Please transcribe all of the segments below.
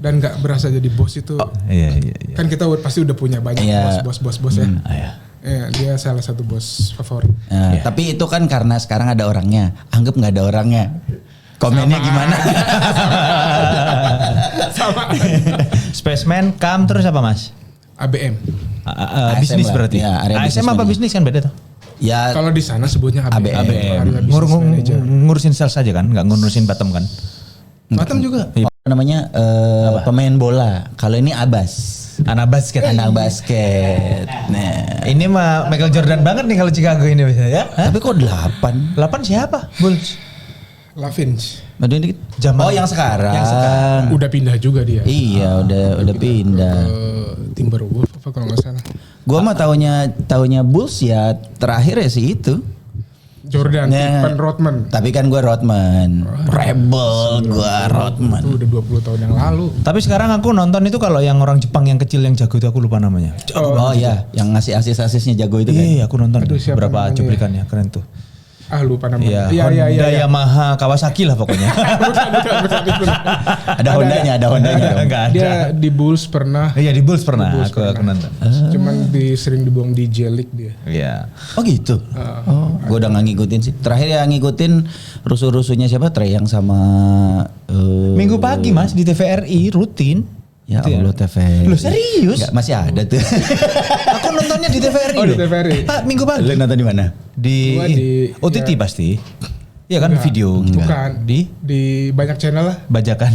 dan nggak berasa jadi bos itu. Iya. Kan kita pasti udah punya banyak bos ya. Iya. Ya, dia salah satu bos favorit. Tapi itu kan karena sekarang ada orangnya. Anggap nggak ada orangnya. Komennya gimana? Sama. Spaceman, Kam terus apa Mas? ABM. Bisnis lah. berarti. Ya, area ASM apa bisnis kan beda tuh? Ya Kalau di sana sebutnya ABM. ABM. Ngurusin sales aja kan, nggak ngurusin bottom kan? Batam juga. namanya pemain bola. Kalau ini Abbas. Anak basket. Anak basket. Nah, Ini mah Michael Jordan banget nih kalau Chicago ini biasanya ya. tapi kok 8? 8 siapa? Bulls. Lavinch. Aduh, dikit. Jamal. Oh, yang sekarang. Yang sekarang. Udah pindah juga dia. Iya, udah pindah. Timberwolves apa kalau nggak salah. Gua mah taunya Bulls ya terakhir ya sih itu. Jordan, Nah, Pippen, Rodman. Tapi kan gue Rodman. Rebel gue Rodman. Itu udah 20 tahun yang lalu. Tapi sekarang aku nonton itu kalau yang orang Jepang yang kecil yang jago itu aku lupa namanya. Oh iya, yang ngasih asis-asisnya jago itu kan. Iya, aku nonton Aduh, siapa beberapa namanya? cuplikannya, keren tuh. Lupa namanya. Iya, Honda, Yamaha, Kawasaki lah pokoknya. bukan. Ada Hondanya dong. Enggak ada. Dia di Bulls pernah. Iya di Bulls pernah, aku nonton. Cuman sering dibuang di J-League dia. Iya. Oh gitu. Gue udah gak ngikutin sih. Terakhir yang ngikutin rusuh-rusuhnya siapa? Trey yang sama Minggu pagi Mas di TVRI rutin. Ya Gitu Allah TVRI. Lu serius? Enggak, masih ada tuh. Aku nontonnya di TVRI. Oh, di loh. TVRI. Minggu pagi. Lu nonton di mana? Gua di- OTT ya. pasti. Iya kan video gitu kan. Bukan. Di banyak channel lah. Bajakan.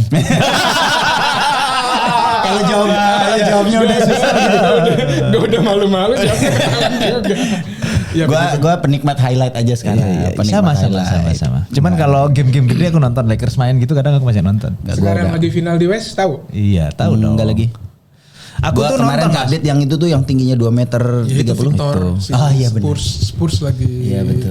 Kalau jawabnya udah susah gitu. Udah malu-malu juga. Ya, Gua penikmat highlight aja sekarang. Penikmat highlight. sama. Cuman kalau game-game gede aku nonton Lakers main gitu kadang aku masih nonton. sekarang lagi final di West tahu? Iya, tahu dong. Enggak lagi. Aku Gua tuh kemarin nonton Mas. update yang itu tuh yang tingginya 2 meter Ya, itu 30. Victor. Itu. Iya benar. Spurs lagi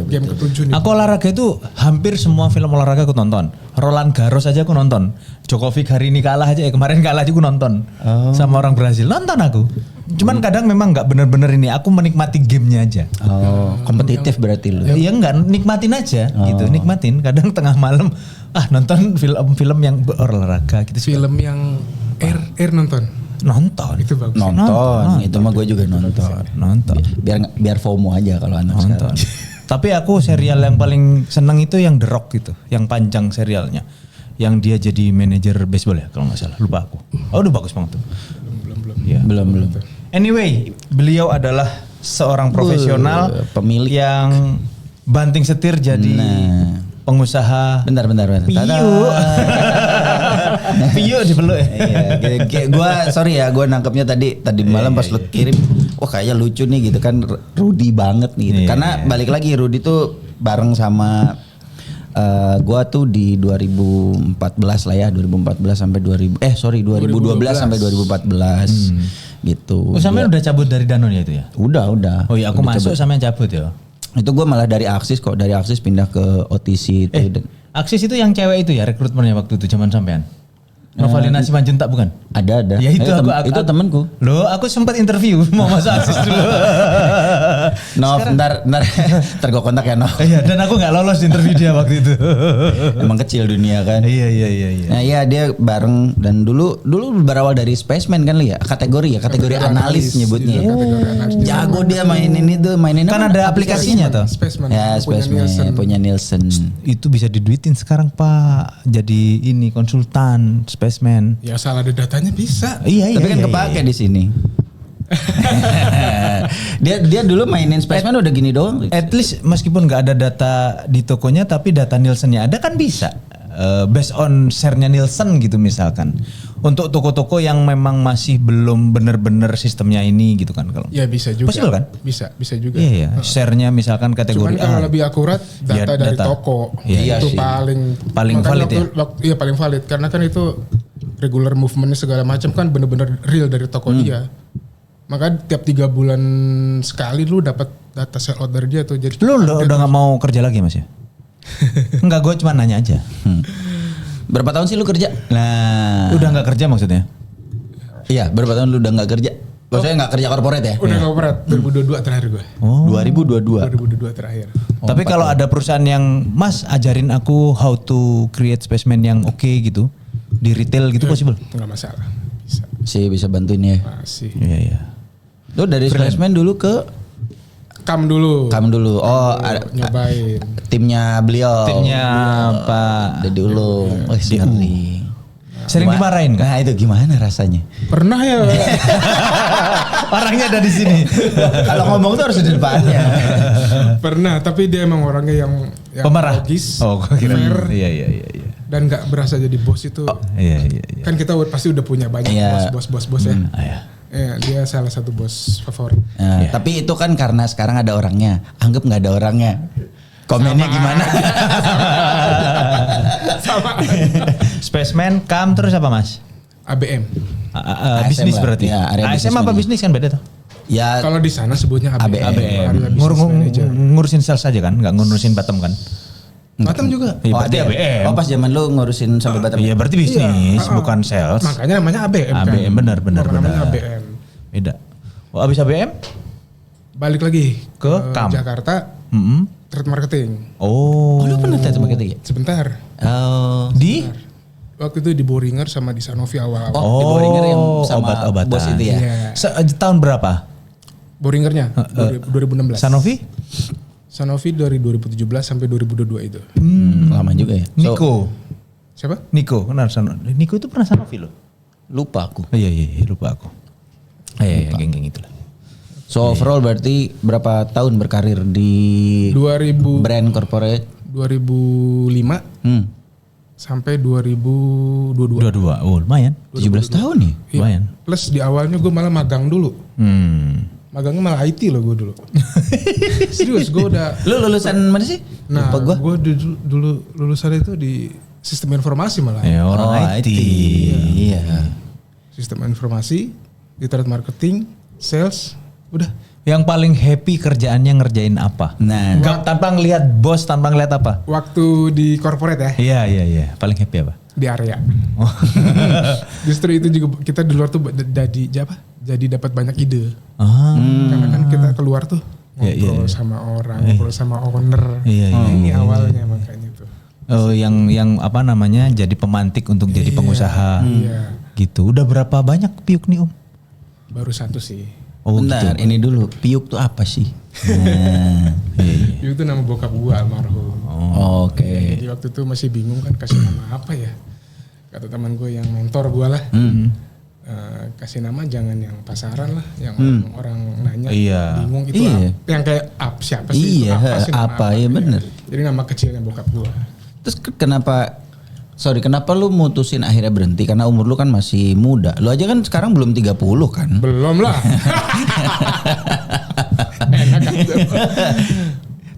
game ke-7 nih. Aku olahraga itu hampir semua film olahraga aku nonton. Roland Garros aja aku nonton. Djokovic hari ini kalah aja kemarin kalah aja aku nonton. Sama orang Brazil. Nonton aku. Cuman kadang memang nggak bener-bener ini. Aku menikmati gamenya aja. Oh, kompetitif berarti lu. Iya enggak, nikmatin aja gitu. Nikmatin. Kadang tengah malam nonton film-film yang berolahraga gitu. Film yang Air nonton. Nonton. Itu bagus. Nonton. Itu mah gue juga nonton. Nonton. Biar FOMO aja kalau anak Nonton. sekarang. Tapi aku serial yang paling seneng itu yang The Rock gitu, yang panjang serialnya, yang dia jadi manajer baseball ya kalau nggak salah, lupa aku. Oh udah bagus banget tuh. Belum. Ya. Belum. Anyway, beliau adalah seorang profesional pemilik. yang banting setir jadi pengusaha. Bentar. Piyu. Piyu dipeluk ya. Iya, gue nangkepnya tadi malam pas lu kirim, wah kayaknya lucu nih gitu kan, Rudy banget nih gitu. Iya, Karena balik lagi Rudy tuh bareng sama gue tuh di 2014 lah ya, 2012 sampai 2012 sampai 2014 gitu. Oh sampean udah cabut dari Danone ya itu ya? Udah. Oh iya aku Udah masuk cabut. sampean cabut ya. Itu gue malah dari Aksis kok, dari Aksis pindah ke OTC itu. Aksis itu yang cewek itu ya rekrutmennya waktu itu zaman sampean. Novalina Simanjuntak bukan? Ada. Ya itu itu temanku. Loh, aku sempat interview mau masuk Aksis dulu. Ntar gue kontak ya Nov. Iya, dan aku nggak lolos di interview dia waktu itu. Emang kecil dunia kan. Iya. Nah iya dia bareng dan dulu berawal dari Spaceman kan li ya, kategori analis nyebutnya. Iya, kategori analis. Jago dia mainin Kan apa? ada aplikasinya toh. Spaceman. Ya Spaceman punya Nielsen. Itu bisa diduitin sekarang Pak. Jadi ini konsultan Spaceman. Ya asal ada datanya bisa. Iya. Tapi kan kepake di sini. dia dulu mainin Spaceman udah gini doang. At least meskipun nggak ada data di tokonya, tapi data Nielsennya ada kan bisa. Based on share-nya Nielsen gitu misalkan. Untuk toko-toko yang memang masih belum bener-bener sistemnya ini gitu kan kalau. Ya bisa juga. Possible kan? Bisa juga. Iya. Share-nya misalkan kategori Cuman kalau lebih akurat data dari toko Iya itu sih. paling valid ya. Iya paling valid karena kan itu regular movementnya segala macam kan bener-bener real dari toko dia. Maka tiap 3 bulan sekali lu dapat data sell out dari dia tuh. Jadi Lu udah nggak mau kerja lagi Mas ya? Enggak, gue cuma nanya aja. Berapa tahun sih lu kerja? Nah, Udah nggak kerja maksudnya? iya berapa tahun lu udah nggak kerja? Maksudnya nggak kerja corporate ya? udah nggak berat 2022 terakhir gue. Oh. 2022. 2022 terakhir. Tapi kalau ada perusahaan yang Mas ajarin aku how to create Spaceman yang oke gitu, di retail gitu possible? Nggak masalah, bisa. Bisa bantuin ya. Masih. Iya iya. Lu dari Splashman dulu ke Kam dulu. Oh, Nyobain. timnya beliau. Timnya Pak Dari dulu. Oh, ngeri. sering dimarahin kan? Nah, itu gimana rasanya? Pernah ya. Orangnya ada di sini. Kalau ngomong tuh harus di depannya. Pernah, tapi dia emang orangnya yang Pemarah. logis, Oh, gua kira. fair, Iya. dan nggak berasa jadi bos itu. Iya. Kan kita pasti udah punya banyak Iya. bos ya. Iya. Ya, dia salah satu bos favorit. Nah, Iya. Tapi itu kan karena sekarang ada orangnya. Anggap nggak ada orangnya. Komennya gimana? Sama. Spaceman, Kam terus apa Mas? ABM. Bisnis lah. berarti. Ya, area ASM apa bisnis bisnis kan beda tuh? Ya Kalau di sana sebutnya ABM. ABM. Area Business Manager. Ngurusin sales aja kan, nggak ngurusin bottom kan? Batam juga. Iya, berarti ada. ABM. Oh pas zaman lu ngurusin sampai Batam. Iya berarti bisnis, Iya. bukan sales. Makanya namanya ABM kan. ABM benar. Namanya ABM. Beda. Oh, abis ABM? Balik lagi Ke Kam. Jakarta, Mm-mm. trade marketing. Oh, lu pernah tes marketing ya? Sebentar. Oh. Di? Waktu itu di Boehringer sama di Sanofi awal-awal. Oh, di Boehringer yang sama obat-obatan. bos itu ya? Iya. Tahun berapa? Boehringernya 2016. Sanofi? Sanofi dari 2017 sampai 2022 itu. Lama juga ya. Niko. Siapa? Niko, kenal Sanofi. Niko itu pernah Sanofi loh. Lupa aku. Oh, iya, lupa aku. Iya, geng-geng itulah. So overall berarti berapa tahun berkarir di 2000 brand corporate? 2005 sampai 2022. Dua-dua, oh lumayan. 17 tahun nih. Iya. Lumayan. Plus di awalnya gue malah magang dulu. Magangnya malah IT loh gue dulu. Serius gue udah. Lu lulusan mana sih? Nah Lupa gua. gue dulu lulusan itu di sistem informasi malah. Ya orang IT. Iya. Sistem informasi, di trade marketing, sales, udah. Yang paling happy kerjaannya ngerjain apa? Nah, Tanpa ngelihat bos, tanpa ngelihat apa? Waktu di corporate ya, Iya. Paling happy apa? di area. Justru itu juga kita di luar tuh jadi dapat banyak ide. Karena kan kita keluar tuh ngobrol sama orang, ngobrol sama owner. Ini awalnya makanya tuh. Oh, yang apa namanya? Jadi pemantik untuk jadi pengusaha. Iya. Gitu. Udah berapa banyak piuk nih, Om? Baru satu sih. Oh, bentar, gitu. ini dulu. Piuk tuh apa sih? Nah, Itu nama bokap gua almarhum. Oke. Jadi waktu itu masih bingung kan kasih nama apa ya. Kata teman gue yang mentor gua lah. Kasih nama jangan yang pasaran lah, yang orang nanya Iya. bingung itu Iya. yang kayak siapa sih Iya, itu apa sih nama apa, ya bener. Jadi nama kecilnya bokap gua. Terus kenapa lu mutusin akhirnya berhenti? Karena umur lu kan masih muda. Lu aja kan sekarang belum 30 kan? Belum lah. Enak aja.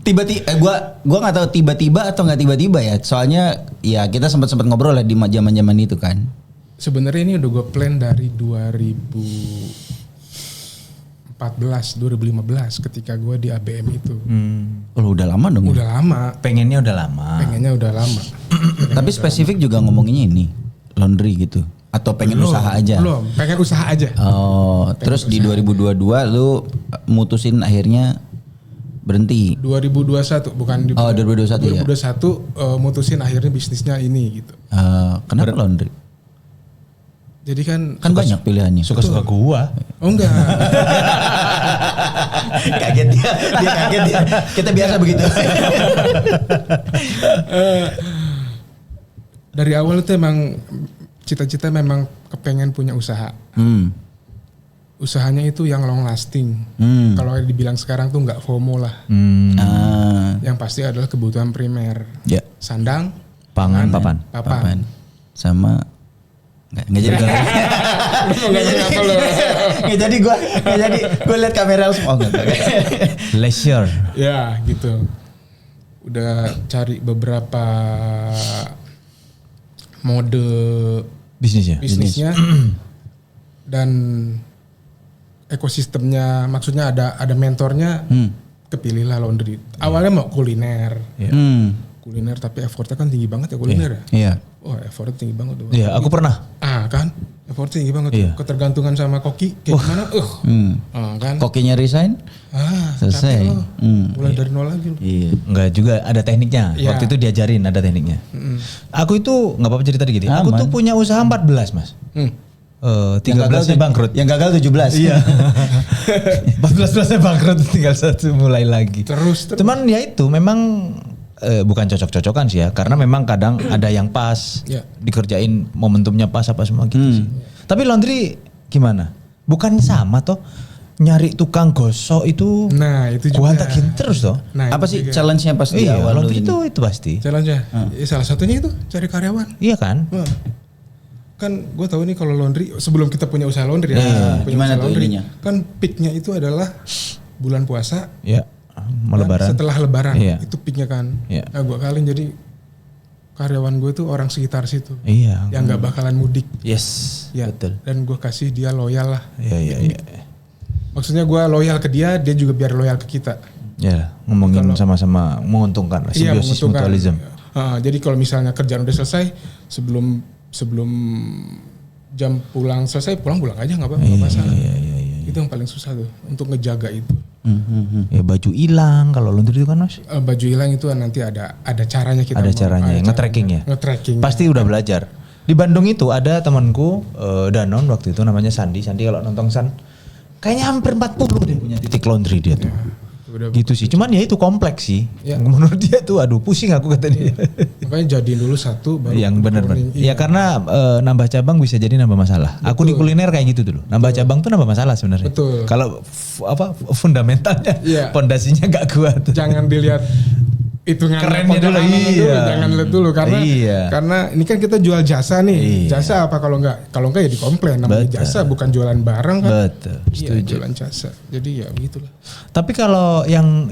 Tiba-tiba gua nggak tahu tiba-tiba atau nggak tiba-tiba ya. Soalnya ya kita sempat ngobrol lah di zaman-zaman itu kan. Sebenarnya ini udah gue plan dari 2015 ketika gue di ABM itu. Oh, udah lama dong. Udah lama. Pengennya udah lama. Pengennya udah lama. Tapi spesifik juga ngomonginnya ini laundry gitu. Atau pengen usaha aja? Belum, pengen usaha aja. Oh, terus di 2022 lu mutusin akhirnya berhenti. 2021 bukan di 2021 ya. 2021 mutusin akhirnya bisnisnya ini gitu. Kenapa laundry? Jadi kan Banyak pilihannya. Suka-suka gua. oh enggak. Kaget dia kaget dia. Kita biasa begitu. Dari awal itu emang cita-cita memang kepengen punya usaha. Usahanya itu yang long lasting. Kalau dibilang sekarang tuh nggak FOMO lah. Yang pasti adalah kebutuhan primer. Ya. Sandang, Papan. Papan. Sama nggak jadi nggak jadi gue liat kamera langsung enggak. Leisure. Ya gitu. Udah cari beberapa mode bisnisnya dan ekosistemnya, maksudnya ada mentornya, kepilihlah laundry. Awalnya mau kuliner, kuliner tapi effortnya kan tinggi banget ya kuliner ya. Iya. Wah effortnya tinggi banget tuh. Iya, aku pernah. Kan Effort tinggi banget tuh. Ketergantungan sama koki kayak gimana? Kan. Kokinya resign? Selesai. Mulai dari nol lagi. Iya. Enggak juga, ada tekniknya. Iya. Waktu itu diajarin ada tekniknya. Aku itu nggak apa-apa cerita dikit. Aku tuh punya usaha 14 mas. 13-nya bangkrut. Yang gagal 17. Iya. 14-nya bangkrut, tinggal satu mulai lagi. Terus. Cuman ya itu memang bukan cocok-cocokan sih ya, karena memang kadang ada yang pas, dikerjain momentumnya pas apa semua gitu sih. Tapi laundry gimana? Bukan sama toh? Nyari tukang gosok itu, nah itu juga. gua antakin terus toh. Nah, apa sih challenge-nya pas di Iya, awal laundry lu ini? itu pasti. Challenge-nya. Salah satunya itu cari karyawan. Iya kan? Kan gue tahu nih kalau laundry sebelum kita punya usaha laundry punya gimana usaha tuh laundry, ininya? kan peaknya itu adalah bulan puasa. Iya. Mau lebaran. Setelah lebaran itu peaknya kan. Iya. Nah gue kalian jadi karyawan gue tuh orang sekitar situ. Iya. Yang nggak bakalan mudik. Yes. Ya. Betul. Dan gue kasih dia loyal lah. Iya. Maksudnya gue loyal ke dia juga biar loyal ke kita. Ya, ngomongin sama-sama menguntungkan lah, Iya, simbiosis menguntungkan. mutualism. Jadi kalau misalnya kerjaan udah selesai, sebelum jam pulang selesai, pulang aja nggak masalah. Iya. Itu yang paling susah tuh untuk ngejaga itu. Ya baju hilang kalau laundry itu kan mas. Baju hilang itu nanti ada caranya kita. Ada caranya, nge-tracking ya. Nge-tracking. Pasti udah belajar. Di Bandung itu ada temanku Danon waktu itu namanya Sandi. Sandi kalau nonton San, kayaknya hampir 40 dia punya titik laundry dia tuh. Gitu sih. Cuman ya itu kompleks sih. Ya. Menurut dia tuh aduh pusing aku kata dia. Makanya jadiin dulu satu baru yang benar. Iya. Ya karena nambah cabang bisa jadi nambah masalah. Betul. Aku di kuliner kayak gitu dulu. Nambah cabang tuh nambah masalah sebenarnya. Betul. Kalau fundamentalnya, pondasinya gak kuat. Jangan dilihat hitungan kerennya dulu, jangan lihat dulu karena ini kan kita jual jasa nih. Jasa apa kalau enggak ya dikomplain namanya jasa, bukan jualan barang kan. Betul. Iya, jualan jasa. Jadi ya begitulah. Tapi kalau yang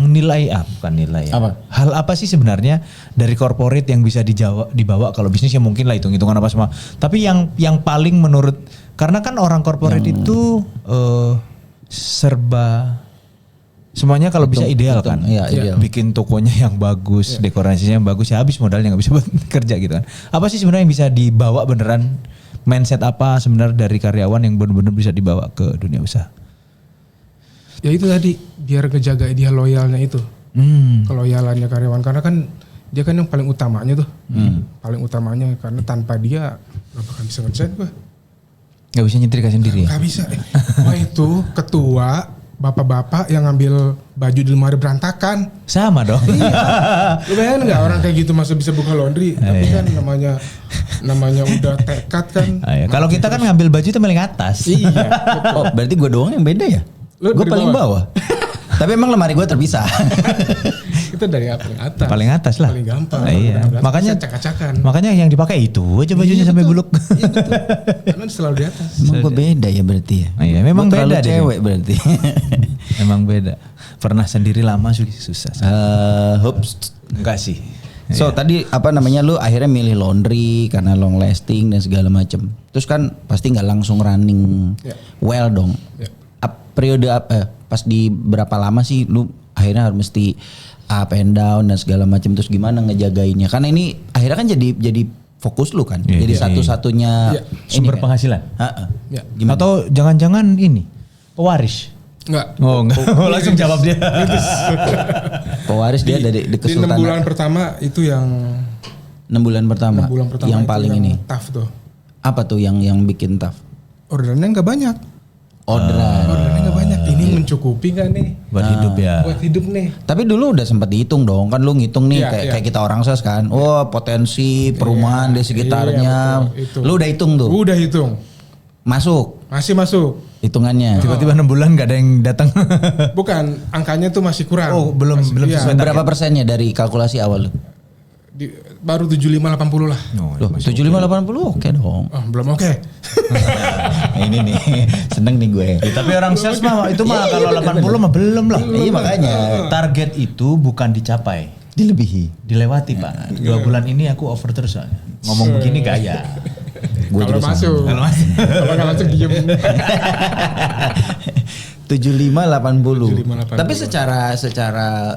nilai bukan nilai ya. Apa? Hal apa sih sebenarnya dari corporate yang bisa dibawa kalau bisnis ya mungkin lah hitung-hitungan apa semua. Tapi yang paling menurut, karena kan orang corporate itu serba semuanya kalau bisa ideal kan. Iya, ideal. Bikin tokonya yang bagus, dekorasinya yang bagus, ya habis modalnya nggak bisa buat kerja gitu kan. Apa sih sebenarnya yang bisa dibawa beneran, mindset apa sebenarnya dari karyawan yang benar-benar bisa dibawa ke dunia usaha? Ya itu tadi, biar ngejaga dia loyalnya itu. Keloyalannya karyawan, karena kan dia kan yang paling utamanya tuh. Paling utamanya, karena tanpa dia gak bakal bisa ngerjain gua. Gak bisa nyetrika sendiri ya? Gak bisa. Wah itu ketua bapak-bapak yang ngambil baju di lemari berantakan. Sama dong. Iya. Lu bayangin nggak orang kayak gitu masih bisa buka laundry? Tapi kan namanya udah tekad kan. Kalau kita kan ngambil baju itu paling atas. Iya. Oh berarti gue doang yang beda ya? Gue paling bawah. Tapi emang lemari gue terpisah. Itu dari paling atas. Paling atas lah. Paling gampang. Iya. Makanya acak-acakan. Makanya yang dipakai itu aja bajunya sampai buluk. Iya betul. Karena selalu di atas. Emang gue beda ya berarti ya? Iya, memang gua beda deh. Cewek berarti. Emang beda. Pernah sendiri lama susah. Hoops. Enggak sih. So tadi apa namanya lu akhirnya milih laundry karena long lasting dan segala macem. Terus kan pasti nggak langsung running well dong. Periode pas di berapa lama sih lu akhirnya harus mesti up and down dan segala macam, terus gimana ngejagainnya? Karena ini akhirnya kan jadi fokus lu kan. Jadi satu-satunya sumber penghasilan. Gimana? Atau jangan-jangan ini pewaris? Enggak. Oh enggak. Langsung jawab dia. Pewaris dia dari kesultanan. 6 bulan pertama itu yang 6 bulan pertama. 6 bulan pertama yang paling yang ini. Tough tuh. Apa tuh yang bikin tough? Orderannya nggak banyak. Orderannya nggak banyak. Ini mencukupi nggak nih? Buat hidup ya. Buat hidup nih. Tapi dulu udah sempat dihitung dong, kan lu ngitung nih kayak kita orang sales kan. Oh, potensi perumahan di sekitarnya. Betul, lu udah hitung tuh. Udah hitung. Masuk. Masih masuk. Hitungannya. Tiba-tiba 6 bulan gak ada yang datang. Bukan, angkanya tuh masih kurang. Oh, belum sesuai. Berapa persennya dari kalkulasi awal lu? Baru 75-80 lah. Loh, 75-80 oke dong. Oh, belum oke. Ini nih, seneng nih gue. Tapi orang sales mah itu mah kalau 80 mah belum lah. Iya makanya. Target itu bukan dicapai, Dilebihi. dilewati Pak. 2 bulan ini aku over terus soalnya. Ngomong begini gaya. Gue Kalau juga masuk. Kalau nggak masuk diem. 75-80. Tapi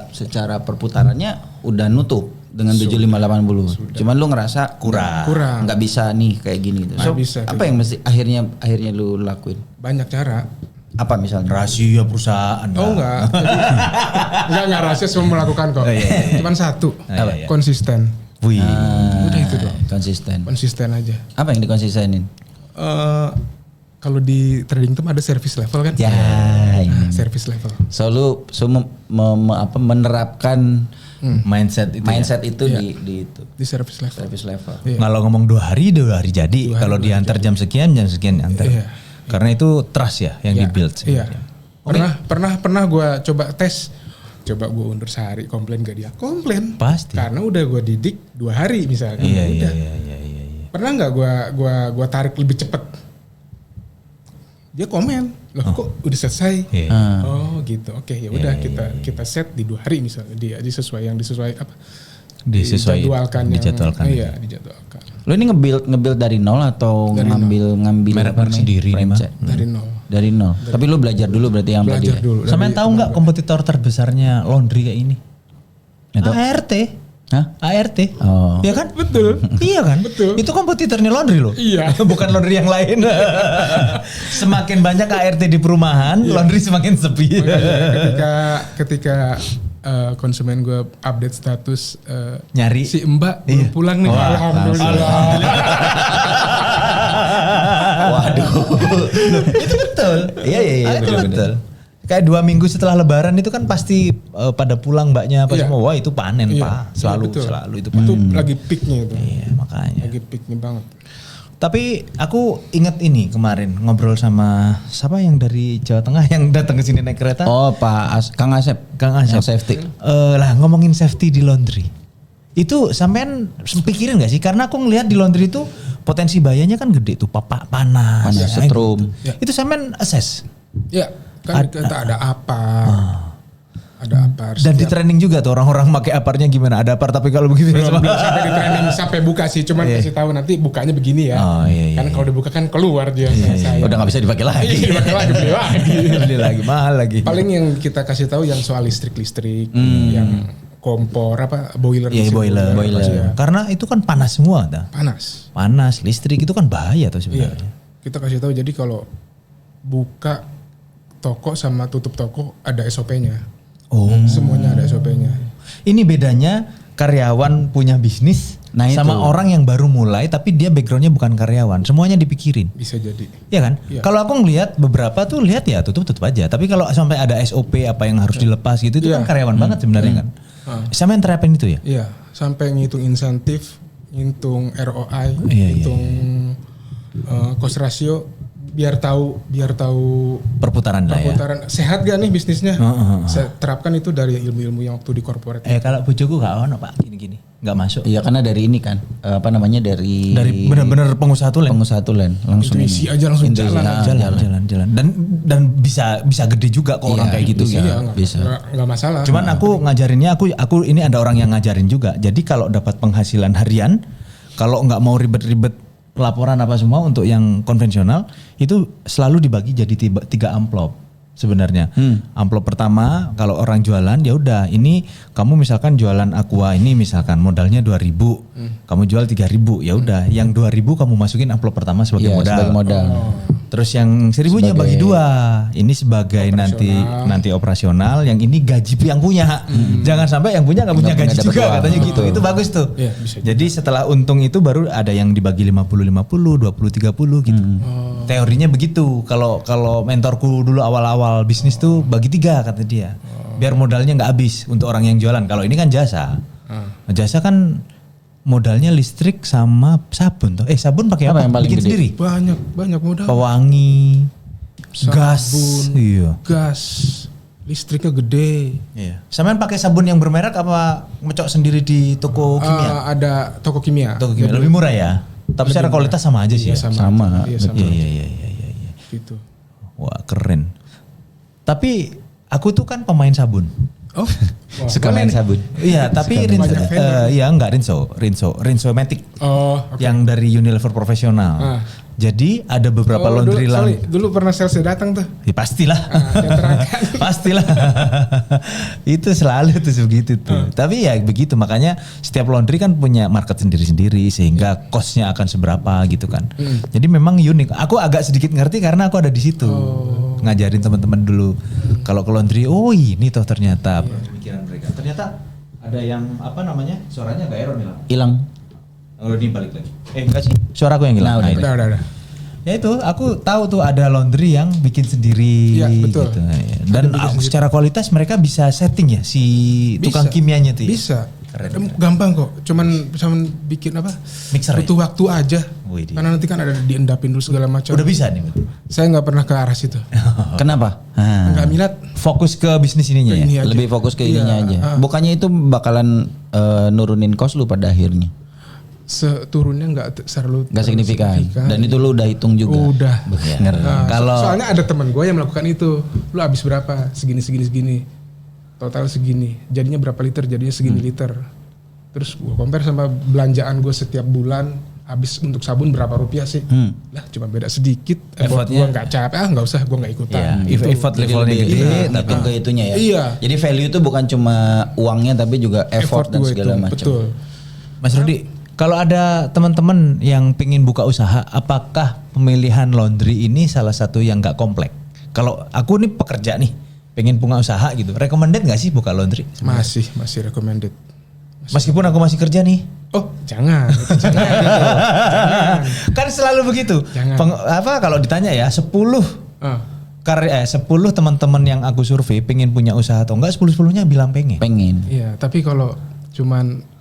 secara perputarannya udah nutup dengan 7580. Cuman lu ngerasa Kurang. nggak bisa nih kayak gini gitu. So, Nggak bisa, apa yang mesti akhirnya lu lakuin? Banyak cara. Apa misalnya? Rahasia perusahaan. Oh enggak. enggak rahasia semua melakukan kok. Cuman satu, konsisten. Wih. Udah itu doang. Konsisten aja. Apa yang dikonsistenin? Kalau di trading tuh ada service level kan? Ya, ini. Service level. So lu menerapkan Mindset itu di itu. Di service level. Service level. Iya. Kalau ngomong 2 hari jadi. Kalau diantar jam sekian diantar. Iya. Karena itu trust ya yang di-build Iya. sebenarnya. Pernah gue coba tes. Coba gue undur sehari, komplain gak dia? Komplain. Pasti. Karena udah gue didik 2 hari misalnya. Iya. Pernah nggak gue tarik lebih cepet? Dia komen, loh kok udah selesai? Iya. Oh gitu, oke ya udah kita set di 2 hari misalnya. Dia disesuai apa? Dijadwalkan. Iya, dijadwalkan. Lu ini nge-build dari nol atau ngambil merek sendiri nih, Mas? Dari nol. Tapi lu belajar dulu berarti yang tadi. Belajar dulu. Sampean tahu nggak kompetitor terbesarnya laundry kayak ini? Itu. ART. Hah? ART. Oh. Iya kan? Betul. Iya kan? Betul. Itu kompetitornya laundry loh. Iya. Bukan laundry yang lain. Semakin banyak ART di perumahan, laundry semakin sepi. Makanya ketika konsumen gue update status Nyari. si Mbak belum pulang nih. Alhamdulillah. Waduh. Itu betul. Iya, Itu bener-bener. betul. Kayak 2 minggu setelah Lebaran itu kan pasti pada pulang mbaknya apa Iya. semua. Wah itu panen Iya. pak. Selalu Betul. itu Itu panen. lagi peaknya itu. Iya makanya. Lagi peaknya banget. Tapi aku inget ini kemarin ngobrol sama siapa yang dari Jawa Tengah yang datang ke sini naik kereta. Oh, Kang Asep. Kang Asep. Yang safety. Lah ngomongin safety di laundry. Itu sampean pikirin gak sih? Karena aku ngelihat di laundry itu potensi bahayanya kan gede tuh, panas, setrum. Itu sampean assess. Ya, kan kita ada apa? Ada apa? Dan di training juga tuh orang-orang pakai aparnya gimana? Ada apar tapi kalau begitu belum sampai di training sampai buka sih, cuman kasih tahu nanti bukanya begini ya. Oh, iya. Kan kalau dibuka kan keluar dia. Saya. Udah nggak bisa dipakai lagi. Iya, beli lagi. Beli lagi mahal lagi. Paling yang kita kasih tahu yang soal listrik, yang kompor boiler. Iya, boiler. Ya. Karena itu kan panas semua dah. Panas, listrik itu kan bahaya tuh sebenarnya. Iya. Kita kasih tahu jadi kalau buka toko sama tutup toko ada SOP-nya. Oh. Semuanya ada SOP-nya. Ini bedanya karyawan punya bisnis sama itu. orang yang baru mulai tapi dia backgroundnya bukan karyawan. Semuanya dipikirin. Bisa jadi. Iya kan? Iya. Kalau aku ngelihat beberapa tuh lihat ya tutup aja. Tapi kalau sampai ada SOP apa yang harus dilepas gitu itu kan karyawan banget sebenarnya kan. Sama yang terapin itu ya? Iya, sampai ngitung insentif, ngitung ROI, ngitung cost ratio biar tahu perputaran lah ya. Sehat gak nih bisnisnya. Saya terapkan itu dari ilmu-ilmu yang waktu di corporate. Kalau bojoku gak ono Pak gini-gini. Gak masuk. Iya karena dari ini kan dari benar-benar pengusaha tulen. Langsung intuisi aja langsung jalan. Dan bisa gede juga kok orang kayak gitu. Bisa. Gak masalah. Cuman aku ngajarinnya aku ini ada orang yang ngajarin juga. Jadi kalau dapat penghasilan harian, kalau nggak mau ribet-ribet laporan apa semua untuk yang konvensional itu selalu dibagi jadi 3 amplop sebenarnya. Amplop pertama kalau orang jualan ya udah ini kamu misalkan jualan aqua ini misalkan modalnya 2.000, kamu jual 3.000 ya udah yang 2.000 kamu masukin amplop pertama sebagai modal. Terus yang 1.000-nya bagi 2. Ini sebagai nanti operasional, yang ini gaji yang punya. Jangan sampai yang punya nggak punya gaji juga katanya gitu. Itu bagus tuh. Ya, jadi setelah untung itu baru ada yang dibagi 50-50, 20-30 gitu. Teorinya begitu. Kalau mentorku dulu awal-awal bisnis tuh bagi 3 kata dia. Biar modalnya nggak habis untuk orang yang jualan. Kalau ini kan jasa. Jasa kan modalnya listrik sama sabun tuh. Sabun pakai apa? Yang paling bikin gede? sendiri. Banyak modal. Pewangi, gas, gas, listriknya gede. Iya. Sampean pakai sabun yang bermerek apa ngecok sendiri di toko kimia? Ada toko kimia. Lebih murah ya. Tapi secara kualitas sama aja sih. Iya, ya? sama. Iya. Gitu. Wah keren. Tapi aku tuh kan pemain sabun. Oh, Suka main sabun. Iya, tapi Rinso, banyak vendor. iya enggak Rinso Matic Oh, oke. yang dari Unilever Profesional. Jadi ada beberapa laundry dulu pernah salesnya datang tuh. Ya pastilah. Dia terangkan. Pastilah. Itu selalu tuh begitu tuh. Tapi ya begitu, makanya setiap laundry kan punya market sendiri-sendiri sehingga costnya akan seberapa gitu kan. Jadi memang unik. Aku agak sedikit ngerti karena aku ada di situ. Ngajarin teman-teman dulu. Kalau ke laundry, oh ini toh ternyata pemikiran mereka. Ternyata ada yang apa namanya? Suaranya gak error nih lah. Hilang. Oh ini balik lagi. Enggak sih, suaraku yang hilang. Nah, Nah, Udah. ya itu aku tahu tuh ada laundry yang bikin sendiri. Iya, betul. Gitu. Dan secara kualitas mereka bisa setting ya si tukang kimianya tuh. Ya? Bisa. Keren. Gampang kok. Cuman bikin apa? Mixer. Butuh waktu aja. Wih, Karena nanti kan ada diendapin dulu segala macam. Udah bisa nih. Saya nggak pernah ke arah situ. Kenapa? Nggak minat. Fokus ke bisnis ininya ya. Ini aja. Lebih fokus ke ininya Iya, aja. Bukannya itu bakalan nurunin cost lu pada akhirnya? Seturunnya nggak selalu Gak signifikan. Dan itu lu udah hitung juga. Udah. Bener. Soalnya ada teman gue yang melakukan itu. Lu habis berapa? Segini. Total segini. Jadinya berapa liter? Jadinya segini liter. Terus gue compare sama belanjaan gue setiap bulan. Habis untuk sabun berapa rupiah sih? Lah cuma beda sedikit. Effortnya. Gue nggak capek. Nggak usah. Gue nggak ikutan. Iya, effort levelnya Lebih gede. ngitung ke itunya ya. Iya. Jadi value itu bukan cuma uangnya tapi juga effort dan gue segala itu. macam. Betul. Mas Rudi, kalau ada teman-teman yang pengen buka usaha, apakah pemilihan laundry ini salah satu yang gak kompleks? Kalau aku nih pekerja nih, pengen buka usaha gitu, recommended gak sih buka laundry? Masih recommended. Meskipun aku masih kerja nih. Oh jangan. Itu jangan. Jangan. Kan selalu begitu. Jangan. Kalau ditanya ya 10 Ah. 10 teman-teman yang aku survei pengen punya usaha atau enggak, 10-10-nya bilang pengen. Iya, tapi kalau cuman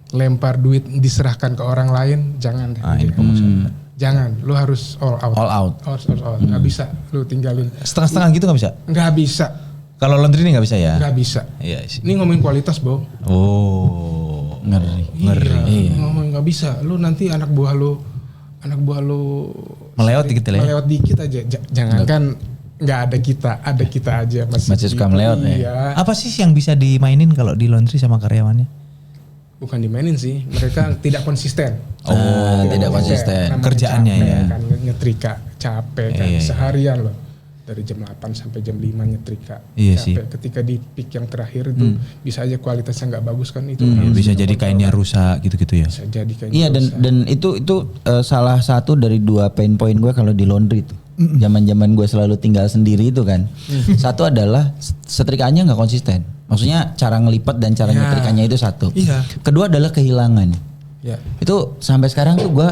lempar duit diserahkan ke orang lain, jangan deh. Ini pemaksaan. Jangan, lu harus all out. All out. All. Nggak bisa, lu tinggalin. Setengah-setengah gitu nggak bisa? Nggak bisa, Kalau laundry ini nggak bisa ya? nggak bisa. Iya sih. Ini ngomongin kualitas, Bro. Oh, ngeri. Iya. Ngomongin nggak bisa. Lu nanti anak buah lu Melewat dikit lah ya? melewat dikit aja. Jangankan nggak ada kita aja Masih suka melewat ya? Iya. Apa sih yang bisa dimainin kalau di laundry sama karyawannya? Bukan dimainin sih, mereka tidak konsisten. Tidak konsisten. Namanya Kerjaannya capek, ya. Kan nyetrika capek kan Iya. seharian loh. Dari jam 8 sampai jam 5 nyetrika. Iya capek. sih. Ketika di peak yang terakhir itu bisa aja kualitasnya nggak bagus kan itu. Ya, harus bisa jadi dikontrol. kainnya rusak gitu-gitu ya. Bisa jadi kainnya Iya rusak. dan itu salah satu dari 2 pain point gue kalau di laundry itu. Zaman-zaman gue selalu tinggal sendiri itu kan. Satu adalah setrikaannya nggak konsisten. Maksudnya cara ngelipat dan cara nyetrikanya itu satu. Iya. Kedua adalah kehilangan. Ya. Itu sampai sekarang tuh gue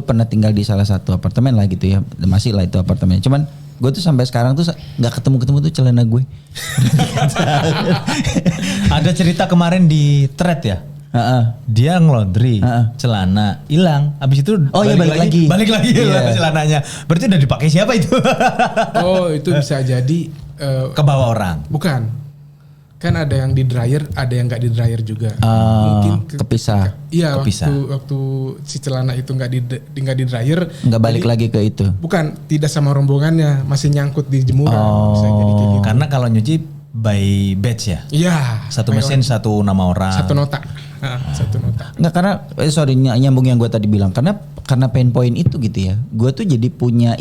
pernah tinggal di salah satu apartemen lah gitu ya. Masih lah itu apartemen. Cuman gue tuh sampai sekarang tuh nggak ketemu tuh celana gue. Ada cerita kemarin di thread ya. Dia ngelondri celana hilang, habis itu balik lagi celananya. Berarti udah dipakai siapa itu? Oh itu bisa jadi Ke bawah orang. bukan. Kan ada yang di dryer, ada yang nggak di dryer juga. Kepisah. Iya, kepisah. waktu si celana itu nggak di dryer, Nggak balik lagi ke itu. bukan tidak sama rombongannya, masih nyangkut di jemuran. Bisa jadi kayak gitu. Karena kalau nyuci by batch ya. Iya. Satu mesin satu nama orang. Satu nota. Satu nota. Nggak karena sorry nyambung yang gue tadi bilang karena pain point itu gitu ya. Gue tuh jadi punya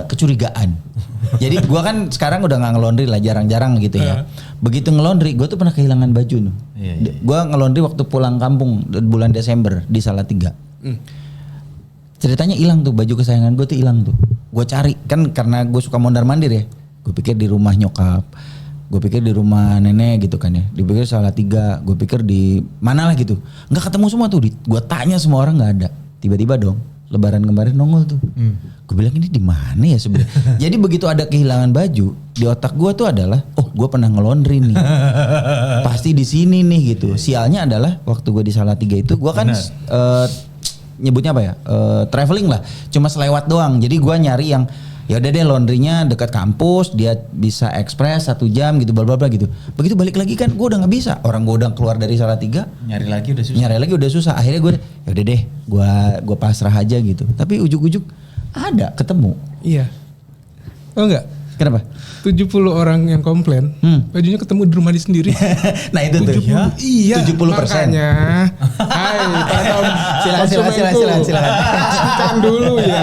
kecurigaan. Jadi gue kan sekarang udah nggak ngelondri lah, jarang-jarang gitu ya. Begitu ngelondri, gue tuh pernah kehilangan baju nih. Iya. Gue ngelondri waktu pulang kampung bulan Desember di Salatiga. Ceritanya hilang tuh baju kesayangan gue tuh hilang tuh. Gue cari kan karena gue suka mondar mandir ya. Gue pikir di rumah nyokap, gue pikir di rumah nenek gitu kan ya. Dipikir Salatiga, gue pikir di mana lah gitu. Nggak ketemu semua tuh. Gue tanya semua orang nggak ada. Tiba-tiba dong. Lebaran kemarin nongol tuh. Gue bilang ini di mana ya sebenarnya. Jadi begitu ada kehilangan baju di otak gue tuh adalah, oh gue pernah ngelondri nih. Pasti di sini nih gitu. Sialnya adalah waktu gue di Salatiga itu gue kan nyebutnya apa ya? Traveling lah. Cuma selewat doang. Jadi gue nyari yang ya udah deh laundrynya dekat kampus, dia bisa ekspres 1 jam gitu bla bla bla gitu. Begitu balik lagi kan gue udah nggak bisa. Orang gue udah keluar dari Salatiga, Nyari lagi udah susah. Akhirnya gue ya udah deh, gue pasrah aja gitu. Tapi ujuk-ujuk ada ketemu. Iya. Oh enggak? Kenapa? 70 orang yang komplain, bajunya ketemu di rumah dia sendiri. Nah itu tuh. Iya. 70%. Makanya, hai para Silakan. pastikan dulu ya.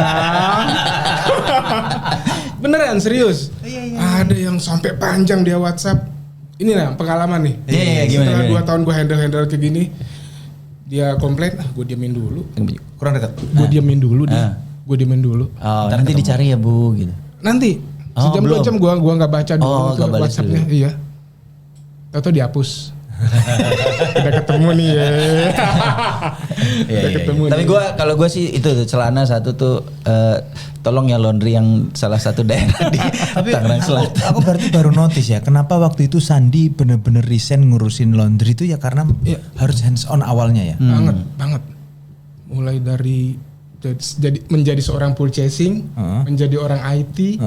Beneran serius. Ada yang sampai panjang dia WhatsApp. Ini lah pengalaman nih. Iya, gimana? Setelah 2 tahun gue handle kayak gini, dia komplain, gue diamin dulu. Kurang dekat. Gue diamin dulu dia. Gue diamin dulu. Oh, nanti dicari ya Bu gitu. Nanti sejam 2 jam gua nggak baca dulu itu WhatsApp-nya. Dulu. Iya. Tahu dihapus. Udah ketemu nih ya. Udah ketemu. Tapi kalau gue sih itu celana satu tuh tolong ya laundry yang salah satu daerah di Tangerang Selatan. Aku berarti baru notice ya, kenapa waktu itu Sandi bener-bener resign ngurusin laundry itu ya karena harus hands on awalnya ya. Banget. Mulai dari menjadi seorang purchasing, menjadi orang IT,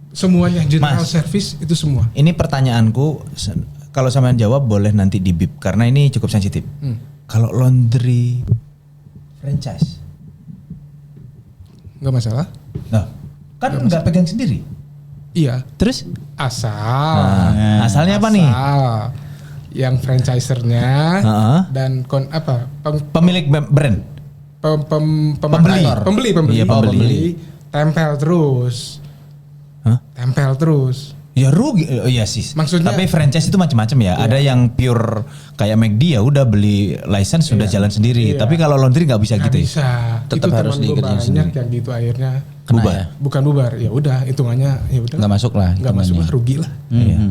semuanya general service itu semua. Ini pertanyaanku, kalau sampean jawab boleh nanti di bip karena ini cukup sensitif. Kalau laundry franchise, nggak masalah. Nah, kan nggak pegang sendiri. Iya. Terus asalnya apa nih? Yang franchisernya dan pemilik brand. Pembeli tempel terus. Tempel terus. Ya rugi, iya sih. Maksudnya, tapi franchise itu macam-macam ya. Ada yang pure kayak McD ya udah beli license sudah jalan sendiri. Tapi kalau laundry nggak bisa gitu. Bisa. Tetap harus dikerjain sendiri. Yang gitu akhirnya bubar. Ya? Bukan bubar. Ya udah hitungannya ya udah. Nggak masuk lah. Nggak masuk lah, rugi lah.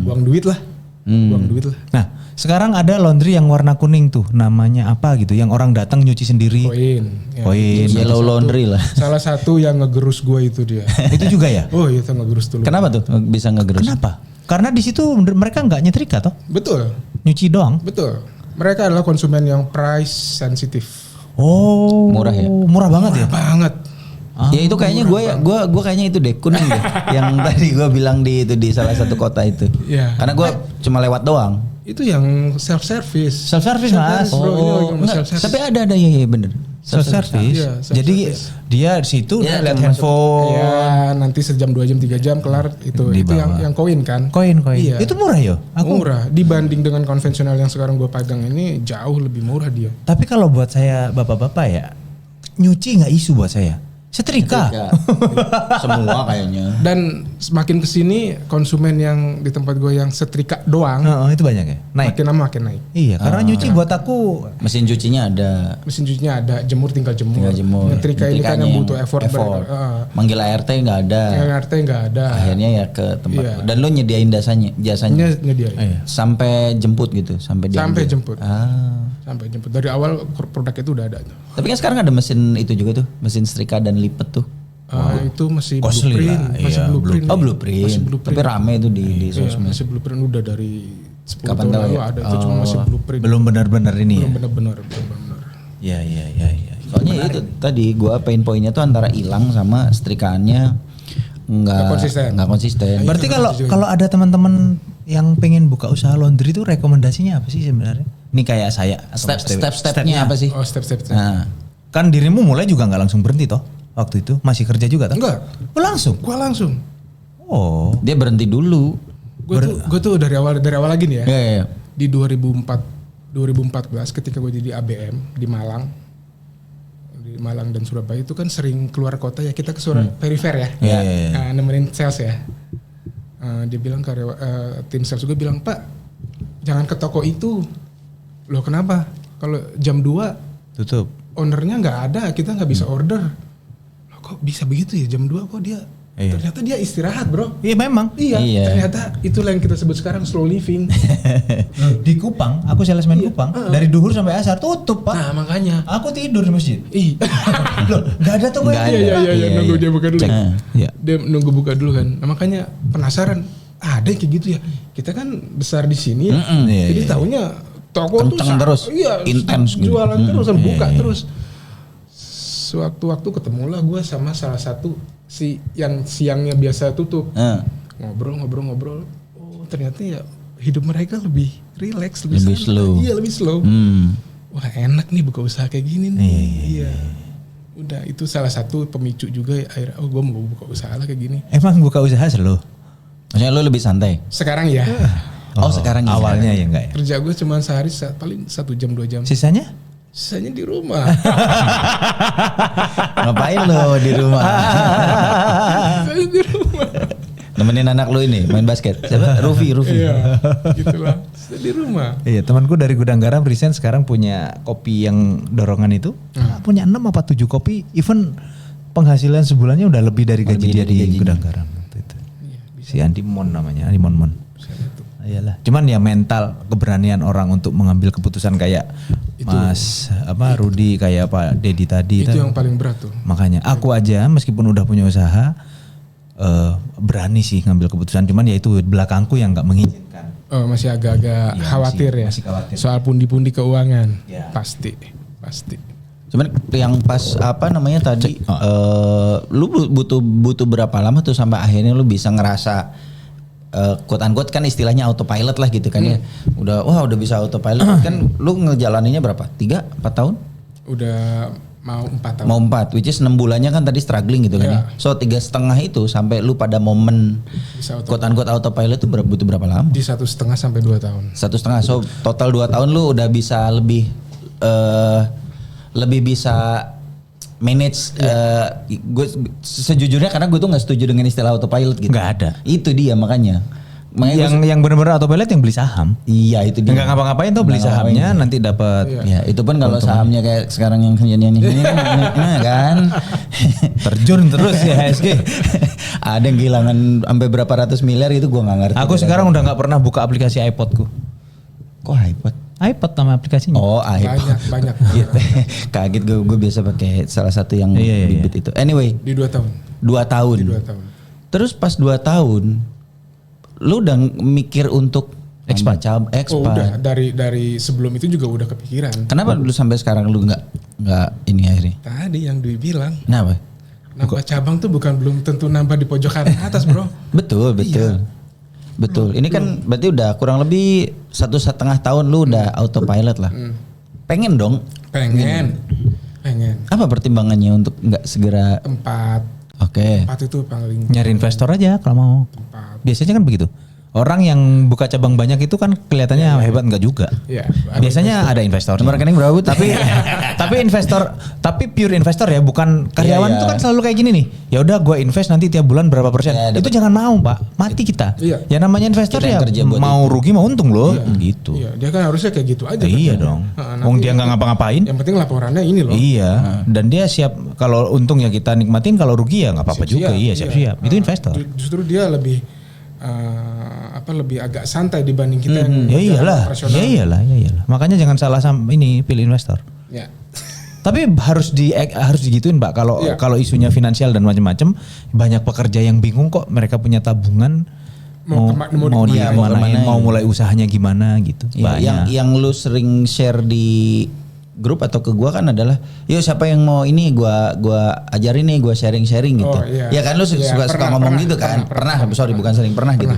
Buang duit lah. Buang duit lah. Nah, sekarang ada laundry yang warna kuning tuh, namanya apa gitu? Yang orang datang nyuci sendiri. Koin. Yellow laundry lah. Salah satu yang ngegerus gue itu dia. Itu juga ya? Oh iya, itu ngegerus dulu. Kenapa tuh bisa ngegerus? Kenapa? Karena di situ mereka nggak nyetrika toh? Betul. Nyuci doang. Betul. Mereka adalah konsumen yang price sensitif. Oh. Murah ya? Murah banget ya? Murah banget. Ya itu kayaknya gue kayaknya itu deh kuning deh. Yang tadi gue bilang di salah satu kota itu. Iya. Karena gue cuma lewat doang. Itu yang self service. Self service mas. Tapi ada ya bener. Self service. Iya, jadi dia di situ dia lihat handphone. Iya, nanti sejam 2 jam 3 jam kelar itu. Itu yang koin kan? Koin. Iya. Itu murah ya? Murah dibanding dengan konvensional yang sekarang gue pegang ini jauh lebih murah dia. Tapi kalau buat saya bapak-bapak ya, nyuci nggak isu buat saya. Setrika. Semua kayaknya. Dan semakin kesini konsumen yang di tempat gue yang setrika doang. Itu banyak ya? Naik? Makin naik. Iya, karena nyuci buat aku. Mesin cucinya ada. Mesin cucinya ada, tinggal jemur. Nyetrika ini kan yang butuh effort. Manggil ART nggak ada. ART nggak ada. Akhirnya ya ke tempat. Iya. Dan lo nyediain jasanya? Nyediain. Sampai jemput gitu? Sampai jemput. Sampai jemput. Dari awal produk itu udah ada. Tapi kan sekarang ada mesin itu juga tuh, mesin setrika dan lipet tuh. Itu masih costly blueprint. Masih blueprint. Blueprint. Masih blueprint. Tapi rame itu di sosmed. Masih blueprint udah dari 10 Kapan tahun lalu ya? ada. Itu cuma masih blueprint. Belum benar-benar ini belum ya? benar-benar. Iya. Soalnya itu tadi gua pain pointnya tuh antara hilang sama setrikaannya nggak konsisten. Berarti kalau ada teman-teman yang pengen buka usaha laundry itu rekomendasinya apa sih sebenarnya? Ini kayak saya. Step-stepnya apa sih? Oh step-stepnya. Nah, kan dirimu mulai juga nggak langsung berhenti toh? Waktu itu masih kerja juga toh? Enggak. Gua langsung. Oh. Dia berhenti dulu. Gue tuh dari awal lagi nih ya. Iya. Di 2014 ketika gue jadi ABM di Malang dan Surabaya itu kan sering keluar kota ya, kita ke perifer ya. Iya. Nemenin sales ya. Dia bilang tim sales juga bilang, "Pak, jangan ke toko itu." Loh kenapa? Kalau jam 2 tutup. Ownernya nggak ada, kita nggak bisa order. Loh kok bisa begitu ya, jam 2 kok dia? Ternyata dia istirahat bro. Iya memang. Iya. Ternyata itulah yang kita sebut sekarang slow living. Di Kupang, aku salesman Kupang, dari duhur sampai asar tutup pak. Nah makanya. Aku tidur di masjid. Loh, nggak ada toko yang Iya. Nunggu dia buka dulu. Iya. Dia nunggu buka dulu kan. Nah, makanya penasaran. Ada kayak gitu ya. Kita kan besar di sini. Jadi taunya toko tuh terus. Iya. Intens. Jualan terus, buka terus. Sewaktu-waktu ketemulah gue sama salah satu yang siangnya biasa tutup. Ngobrol. Oh ternyata ya hidup mereka lebih rileks, lebih slow. Iya lebih slow. Wah enak nih buka usaha kayak gini nih. Iya. udah itu salah satu pemicu juga akhirnya gue mau buka usaha lah kayak gini. Emang buka usaha selalu? Maksudnya lu lebih santai? Sekarang ya. Sekarang ya. Awalnya ya enggak ya? Kerja gue cuma sehari paling 1 jam 2 jam. Sisanya di rumah. Ngapain lo di rumah? Saya di rumah. Nemenin anak lu ini main basket. Siapa? Rufi. Iya, gitulah. Saya di rumah. Iya, temanku dari Gudang Garam resign sekarang punya kopi yang dorongan itu. Punya 6 apa 7 kopi, even penghasilan sebulannya udah lebih dari gaji dia di Gudang Garam waktu itu. Iya, Si Andi Mon namanya, Andi Mon. Iyalah. Cuman ya mental keberanian orang untuk mengambil keputusan kayak itu, Mas Rudi kayak Pak Dedi tadi. Itu yang paling berat tuh. Makanya aku aja meskipun udah punya usaha berani sih ngambil keputusan. Cuman ya itu belakangku yang nggak mengizinkan. Masih agak-agak khawatir masih ya. khawatir. Soal pundi-pundi keuangan. Ya. Pasti. Cuman yang pas tadi lu butuh berapa lama tuh sampai akhirnya lu bisa ngerasa quote unquote kan istilahnya autopilot lah gitu kan ya. Udah bisa autopilot kan lu ngejalaninnya berapa? 3-4 tahun? Udah mau 4 tahun. Mau 4, which is 6 bulannya kan tadi struggling gitu kan ya. So 3,5 itu sampai lu pada momen quote unquote autopilot itu butuh berapa lama? Di 1,5 sampai 2 tahun. 1,5, so total 2 tahun lu udah bisa lebih bisa manage. Gue sejujurnya karena gue tuh nggak setuju dengan istilah autopilot gitu. Nggak ada. Itu dia makanya yang benar-benar autopilot yang beli saham. Iya itu dia. Nggak ngapa-ngapain tuh beli sahamnya nanti dapat. Ya itu pun kalau sahamnya kayak sekarang yang ini kan terjun terus ya HSG. Ada yang kehilangan sampai berapa ratus miliar itu gue nggak ngerti. Aku sekarang udah nggak pernah buka aplikasi iPodku. Kok iPod nama aplikasinya. Oh iPod. Banyak. Kaget gue biasa pakai salah satu yang bibit itu. Anyway. Di 2 tahun. 2 tahun. Di 2 tahun. Terus pas 2 tahun, lu udah mikir untuk expand. Oh udah dari sebelum itu juga udah kepikiran. Kenapa lu sampai sekarang lu nggak ini akhirnya? Tadi yang Dwi bilang. Kenapa? Nambah cabang tuh belum tentu nambah di pojokan atas bro. Betul. Betul. Ini kan berarti udah kurang lebih 1,5 tahun lu udah autopilot lah. Pengen dong? Pengen. Apa pertimbangannya untuk nggak segera? Tempat. Oke. Tempat itu paling. Nyari investor aja kalau mau. Tempat. Biasanya kan begitu. Orang yang buka cabang banyak itu kan kelihatannya hebat enggak juga. Iya. Biasanya ada investor. Nomor rekening berapa? Tapi investor, tapi pure investor ya, bukan karyawan itu kan selalu kayak gini nih. Ya udah gue invest nanti tiap bulan berapa persen. Itu jangan mau, Pak. Mati kita. Iya. Ya namanya investor ya mau rugi mau untung loh, gitu. Iya, dia kan harusnya kayak gitu aja. Iya dong. Wong dia nggak ngapa-ngapain. Yang penting laporannya ini loh. Iya. Dan dia siap kalau untung ya kita nikmatin, kalau rugi ya nggak apa-apa juga. Iya, siap-siap. Itu investor. Justru dia lebih lebih agak santai dibanding kita yang Ya iyalah. Makanya jangan salah ini pilih investor. Ya. Tapi harus digituin, Mbak. Kalau isunya finansial dan macam-macam, banyak pekerja yang bingung kok, mereka punya tabungan mau dimanain, mau mulai usahanya gimana gitu. Ya, yang lu sering share di grup atau ke gua kan adalah, yuk siapa yang mau ini gua ajarin nih, gua sharing gitu. Oh, iya. Ya kan lu suka ngomong gitu kan. Pernah. Bukan sering pernah gitu.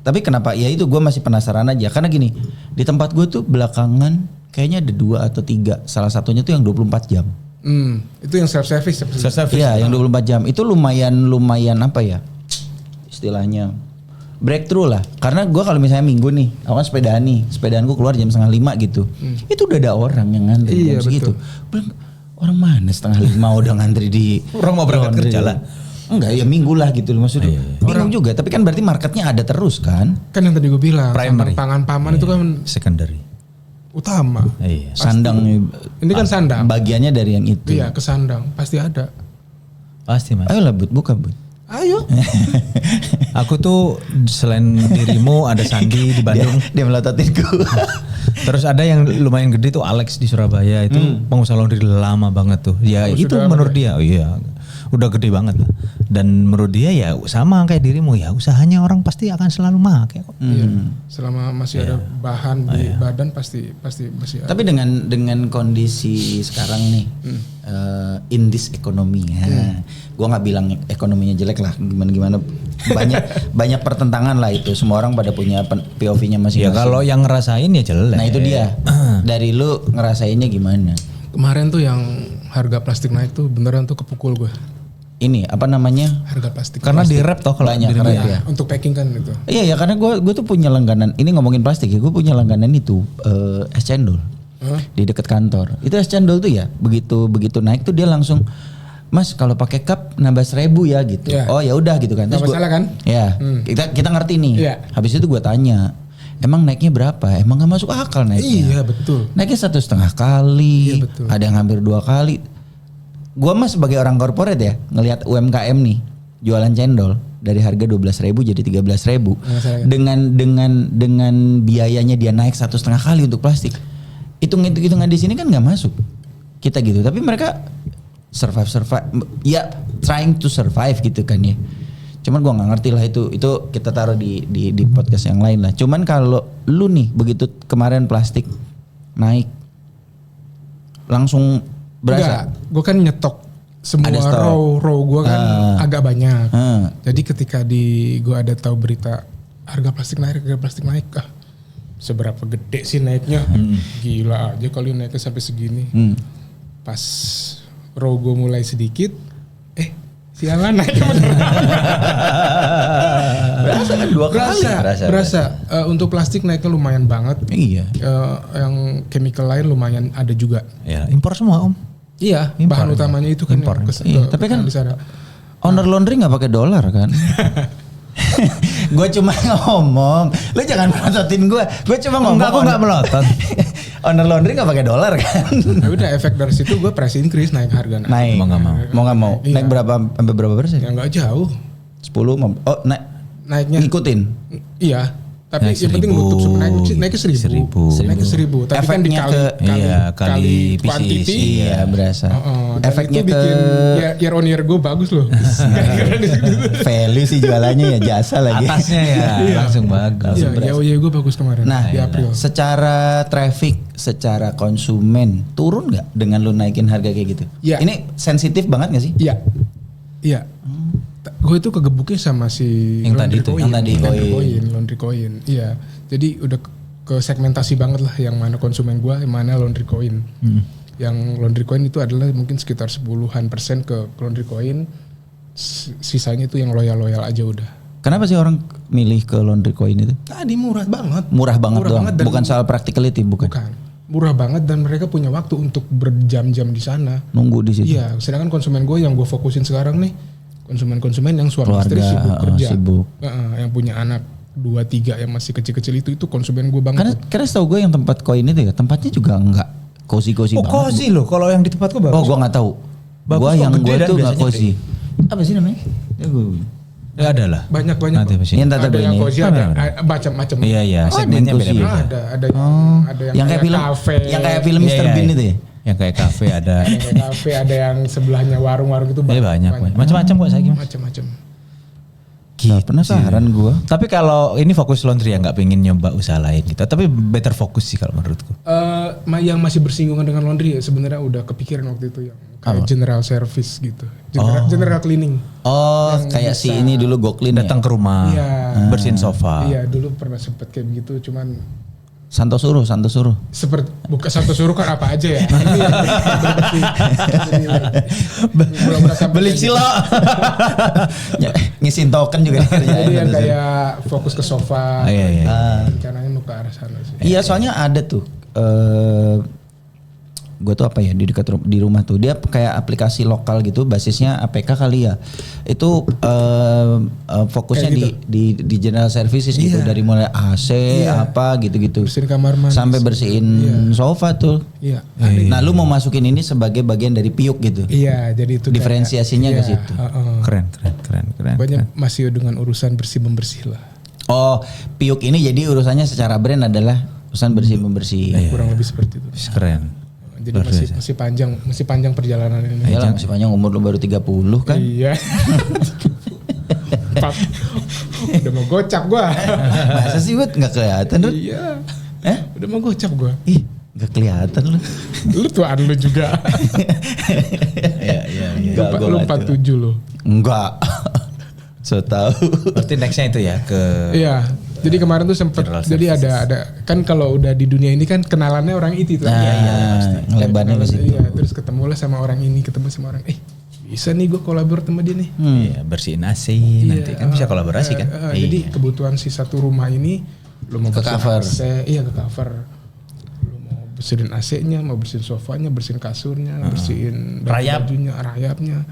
Tapi kenapa? Ya itu gua masih penasaran aja karena gini, di tempat gua tuh belakangan kayaknya ada 2 atau 3. Salah satunya tuh yang 24 jam. Itu yang self service. Iya, yang 24 jam. Itu lumayan apa ya? Istilahnya breakthrough lah, karena gue kalau misalnya minggu nih, aku kan sepedaan gue keluar jam 4:30 gitu, itu udah ada orang yang ngantri jam segitu. Orang mana 4:30 udah ngantri di orang mau berangkat kerja lah. Enggak ya minggu lah gitu loh maksudnya. Bingung juga, tapi kan berarti marketnya ada terus kan? Kan yang tadi gue bilang, primary, pangan paman itu kan secondary, utama. Sandang ini kan sandang. Bagiannya dari yang itu. Iya, ke sandang pasti ada. Pasti Mas. Ayolah buka. Ayo. Aku tuh selain dirimu ada Sandi di Bandung. Dia melototin gue. Terus ada yang lumayan gede tuh Alex di Surabaya, itu pengusaha laundry lama banget tuh. Ya itu menurut dia, udah gede banget lah. Dan menurut dia ya sama kayak dirimu, ya usahanya orang pasti akan selalu make kok. Iya. Selama masih ada bahan di badan pasti masih ada. Tapi dengan kondisi sekarang nih, in this economy ya. Gue nggak bilang ekonominya jelek lah, gimana banyak pertentangan lah itu. Semua orang pada punya POV-nya masing-masing. Ya kalau yang ngerasain ya jelek. Nah itu dia. Dari lu ngerasainnya gimana? Kemarin tuh yang harga plastik naik tuh beneran tuh kepukul gue. Ini apa namanya? Harga plastik. Karena di rap toh kalau banyak di rap ya, untuk packing kan itu. Iya ya, karena gue tuh punya langganan. Ini ngomongin plastik ya, gue punya langganan itu es cendol di dekat kantor. Itu es cendol tuh ya, begitu naik tuh dia langsung, Mas kalau pakai cup nambah 1.000 ya gitu. Yeah. Oh ya udah gitu kan. Gak masalah kan? Ya kita ngerti nih. Yeah. Habis itu gue tanya, emang naiknya berapa? Emang nggak masuk akal naiknya? Iya betul. Naiknya 1,5 kali, Iya, betul. ada yang hampir 2 kali. Gua mah sebagai orang korporat ya, ngelihat UMKM nih jualan cendol dari harga 12.000 jadi 13.000 dengan biayanya dia naik 1,5 kali untuk plastik. Hitungan di sini kan nggak masuk kita gitu. Tapi mereka survive ya, trying to survive gitu kan ya. Cuman gua nggak ngerti lah itu kita taruh di podcast yang lain lah. Cuman kalau lu nih begitu kemarin plastik naik langsung berasa. Gue kan nyetok semua row gue kan agak banyak. Jadi ketika gue ada tahu berita harga plastik naik, seberapa gede sih naiknya? Gila aja kalau naiknya sampai segini. Pas row gue mulai sedikit, sialan naiknya beneran. Berasa kan 2 kali. Berasa. Untuk plastik naiknya lumayan banget. Iya. Yang chemical lain lumayan ada juga. Ya, impor semua Om. Iya, Impor, bahan utamanya itu kan impor. Iya, tapi kan di sana. Owner laundry nggak pakai dolar kan? Gue cuma ngomong, lu jangan melototin gue. Gue cuma ngomong. Enggak, aku nggak melotot. Owner laundry nggak pakai dolar kan? Ya udah, efek dari situ gue price increase, naik harga. Naik. Mau nggak mau. Mau nggak mau. Iya. Naik berapa sampai berapa persen? Ya nggak jauh. 10. Oh Naiknya. ngikutin. Iya. Tapi Naik yang penting 1.000. nutup naiknya 1.000. Naiknya 1.000. Tapi Efeknya kan ke dikali pieces. quantity. Iya berasa. Dan Efeknya itu bikin year on year gue bagus loh. Gara-gara di situ. value sih jualannya ya, jasa lagi. Atasnya ya langsung bagus. Iya, ya gue bagus kemarin Nah, di April. secara traffic, secara konsumen turun nggak dengan lu naikin harga kayak gitu? Iya. Ini sensitif banget nggak sih? Iya. Gue itu kegebuknya sama si Yang tadi itu, yang tadi laundry coin. Iya. Jadi udah ke segmentasi banget lah, yang mana konsumen gue, yang mana laundry coin. Yang laundry coin itu adalah mungkin sekitar 10% ke laundry coin. Sisanya itu yang loyal aja udah. Kenapa sih orang milih ke laundry coin itu? Tadi murah banget. Murah banget doang. dan Bukan soal practicality, bukan. Murah banget dan mereka punya waktu untuk berjam-jam di sana. Nunggu di situ. Iya, sedangkan konsumen gue yang gue fokusin sekarang nih, konsumen yang suami Keluarga, istri sibuk kerja, sibuk. Yang punya anak 2-3 yang masih kecil-kecil itu konsumen gue banget. Karena setahu gue yang tempat koin itu ya, tempatnya juga enggak cozy banget. Cozy loh, kalau yang di tempatku bagus. Oh, gue nggak tahu. Bagus Gua kok, yang gede gue dan tuh nggak biasanya cozy. Apa sih namanya? Ya ada lah. banyak Nanti apa sih? Yang ada yang ini. cozy, ada macam-macam. Iya, segmennya cozy. beda-beda. Ada Yang kayak film, kafe, yang kayak film Mr. Iya, Bean iya. itu ya. Yang kayak kafe ada. ada yang kafe, ada yang sebelahnya warung-warung itu Banyak. Macam-macam kok saya. Macam-macam. Nah, penasaran gue. Tapi kalau ini fokus laundry ya, nggak pengen nyoba usaha lain gitu. Tapi better fokus sih kalau menurutku. Yang masih bersinggungan dengan laundry ya sebenarnya udah kepikiran waktu itu yang kayak general service gitu, general cleaning. Oh, kayak si ini dulu Go Clean Datang ke rumah, bersihin sofa. Iya, dulu pernah sempet kayak begitu, cuman Santo suruh. seperti buka satu suruh kan apa aja ya. Ini yang belum merasa Beli cilok. Ngisin token juga dikerjain. Jadi yang kayak fokus ke sofa. Iya. Rencananya mau ke arah sana sih. Iya, soalnya ada tuh. Gue tuh apa ya, di dekat di rumah tuh dia kayak aplikasi lokal gitu, basisnya APK kali ya. Itu fokusnya gitu. di general services gitu, dari mulai AC apa gitu-gitu. Bersihin kamar mandi. Sampai bersihin sofa tuh. Iya. Nah, lu mau masukin ini sebagai bagian dari piuk gitu. Iya, jadi itu Diferensiasinya ke kayak, situ. Keren. Banyak masih dengan urusan bersih-membersih lah. Oh, piuk ini jadi urusannya secara brand adalah urusan bersih-membersih. Kurang lebih seperti itu. Keren. Jadi masih panjang perjalanan ini. Iyalah, masih panjang, umur lu baru 30 kan. Iya. Udah mau gocap gua. Masa sih buat nggak kelihatan Rut? Iya. Udah mau gocap gua. Ih, nggak kelihatan lu. Lu tuan lu juga. Iya. Lu 47 lu. Enggak. So tahu. Berarti nextnya itu ya ke Iya. Jadi kemarin tuh sempet, jadi ada kan kalau udah di dunia ini kan kenalannya orang itu tuh. Ngelebarnya ke situ. Iya, terus ketemulah sama orang ini, ketemu sama orang bisa nih gue kolaborasi sama dia nih. Iya, bersihin AC nanti kan bisa kolaborasi kan. Jadi kebutuhan si satu rumah ini lu mau Ke cover. AC, iya ke cover. Lu mau bersihin AC-nya, mau bersihin sofanya, bersihin kasurnya, bersihin bajunya, rayapnya.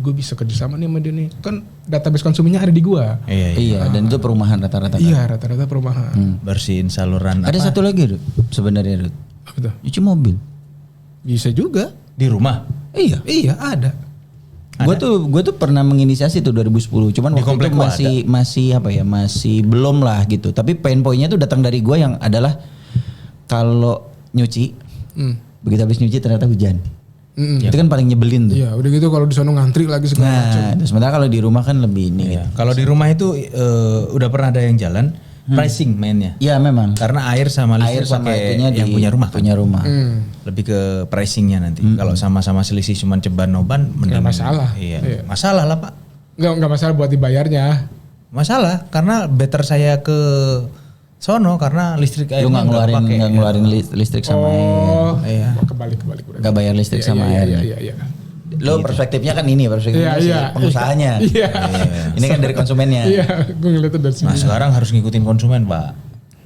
Gue bisa kerjasama nih sama dia nih. Kan database konsumennya ada di gua. Iya, dan itu perumahan rata-rata. Iya, rata-rata perumahan. Bersihin saluran Ada satu lagi, Rut, sebenarnya, Rut. Apa tuh? Cuci mobil. Bisa juga. di rumah. Iya, ada. Gue tuh pernah menginisiasi tuh 2010. Cuman Di waktu itu masih belum lah gitu. Tapi pain pointnya tuh datang dari gue yang adalah kalau nyuci, begitu habis nyuci ternyata hujan. Itu kan paling nyebelin tuh. Iya, udah gitu kalau di sono ngantri lagi segala macam. Nah, sementara kalau di rumah kan lebih ini. Iya. Kalau di rumah itu udah pernah ada yang jalan pricing mainnya. Iya memang. Karena air sama listrik pakai yang punya rumah kan. Punya rumah. Lebih ke pricingnya nanti. Kalau sama-sama selisih cuman ceban-noban Nggak masalah. Iya. Masalah lah, Pak. Nggak masalah buat dibayarnya. Masalah karena better saya ke sono karena listrik Lu nggak ngeluarin listrik sama air. Iya. Kebalik. Nggak bayar listrik sama air. Iya. Lo perspektifnya kan ini, perspektifnya si pengusahanya. Iya. Ini kan dari konsumennya. Iya, gue ngeliatnya dari sini. Nah, sekarang harus ngikutin konsumen, Pak.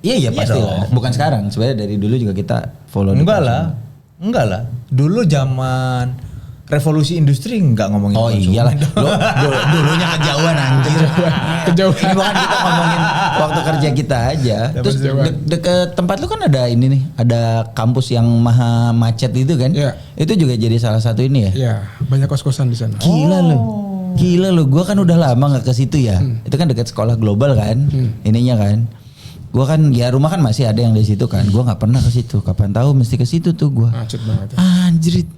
Iya pasti lah. Bukan sekarang, sebenarnya dari dulu juga kita follow. Enggak lah. Dulu zaman revolusi industri enggak ngomongin konsumen. Iyalah. Dulunya kejauhan anjir. Kejauhan. Bukan kita ngomongin waktu kerja kita aja. Terus deket tempat lu kan ada ini nih, ada kampus yang maha macet itu kan? Iya. Itu juga jadi salah satu ini ya. Iya, banyak kos-kosan di sana. Gila lu. Gua kan udah lama nggak ke situ ya. Itu kan dekat sekolah global kan, ininya kan. Gua kan ya rumah kan masih ada yang di situ kan. Gua nggak pernah ke situ. Kapan tahu mesti ke situ tuh gua. Macet banget. Anjrit.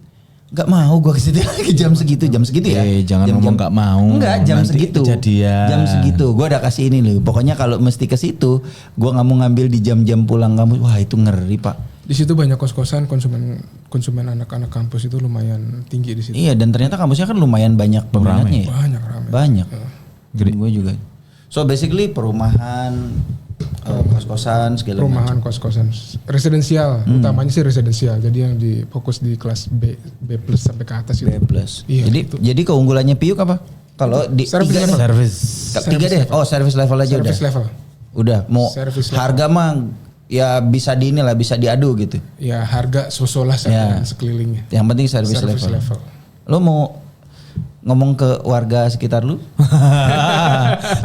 Gak mau gua ke situ lagi jam segitu ya. Jangan ngomong gak mau. Enggak, jam nanti segitu. Kejadian. Jam segitu. Gua udah kasih ini loh. Pokoknya kalau mesti ke situ, gua nggak mau ngambil di jam-jam pulang kampus. Wah, itu ngeri, Pak. Di situ banyak kos-kosan, konsumen anak-anak kampus itu lumayan tinggi di situ. Iya, dan ternyata kampusnya kan lumayan banyak peminatnya ya. Ramai. Banyak. Gue juga. So basically perumahan, kos-kosan segala Perumahan, kos-kosan, residensial, utamanya sih residensial. Jadi yang fokus di kelas B plus sampai ke atas itu. B plus. Iya, Jadi keunggulannya Piuk apa? Kalau di Service level. tiga deh. Oh, service level aja Service udah. level. Udah mau Service level. harga mah ya bisa bisa diadu gitu. Ya harga sosolah Ya. sekelilingnya. Yang penting service level. Lo mau ngomong ke warga sekitar lu?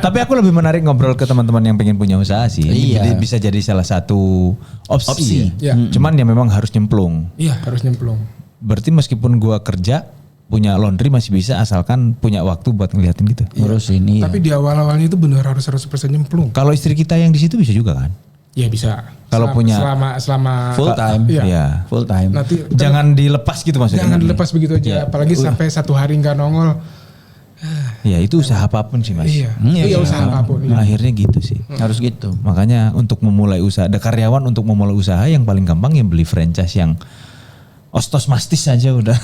Tapi aku lebih menarik ngobrol ke teman-teman yang pengen punya usaha sih. Iya. Jadi bisa jadi salah satu opsi. Iya. Cuman ya memang harus nyemplung. Iya harus nyemplung. Berarti meskipun gua kerja punya laundry masih bisa asalkan punya waktu buat ngeliatin gitu. Ngurus ini. Tapi di awal-awalnya itu benar harus 100% nyemplung. Kalau istri kita yang di situ bisa juga kan? Ya bisa. Kalau punya selama full time. Iya. Iya. Full time. Nanti Jangan dilepas gitu maksudnya. jangan dilepas begitu aja. Iya. Apalagi sampai 1 hari nggak nongol. Ya itu usaha apapun sih Mas. Iya. Iya usaha apapun. Iya. Akhirnya gitu sih. Harus gitu. Makanya untuk memulai usaha, ada karyawan untuk memulai usaha yang paling gampang yang beli franchise yang ostos mastis aja udah.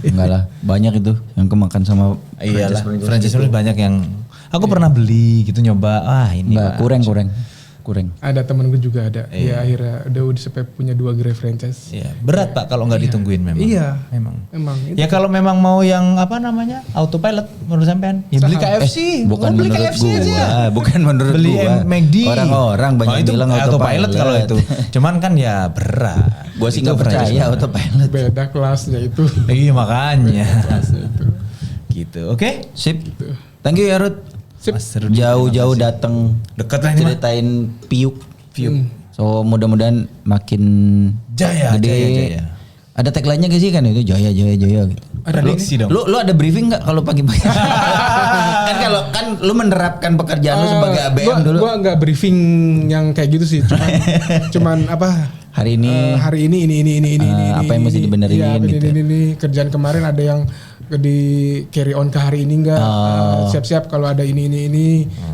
Enggak lah, banyak itu yang kemakan sama Iyalah, franchise banyak yang aku pernah beli gitu nyoba. Wah, ini enggak kurang. Ada temen gue juga ada. Ya akhirnya udah sampai punya 2 gerai franchise. Iya, berat Pak kalau nggak ditungguin memang. Iya. Memang. Itu. Ya kalau memang mau yang apa namanya autopilot menurut sampean, ya beli KFC. Bukan beli menurut KFC gua, aja. bukan menurut Beli gua. McD. Orang-orang banyak itu bilang autopilot kalau itu. Cuman kan ya berat. Gua sih nggak percaya autopilot. Beda kelasnya itu. Iya makanya. Kelasnya itu. Gitu. Oke. Sip. Thank you ya Ruth. Sip. Jauh-jauh datang Dekat lah ini mah. ceritain Piuk. So mudah-mudahan makin Jaya, gede. jaya. Ada tagline-nya gak sih kan itu jaya gitu. Prediksi dong. Lu ada briefing nggak kalau pagi-pagi? kan lu menerapkan pekerjaan lu sebagai ABM dulu. Gua nggak briefing yang kayak gitu sih. Cuman apa? Hari ini ini. apa yang mesti dibenerin Iya, gitu. ini kerjaan kemarin ada yang di carry on ke hari ini enggak. Siap-siap kalau ada ini.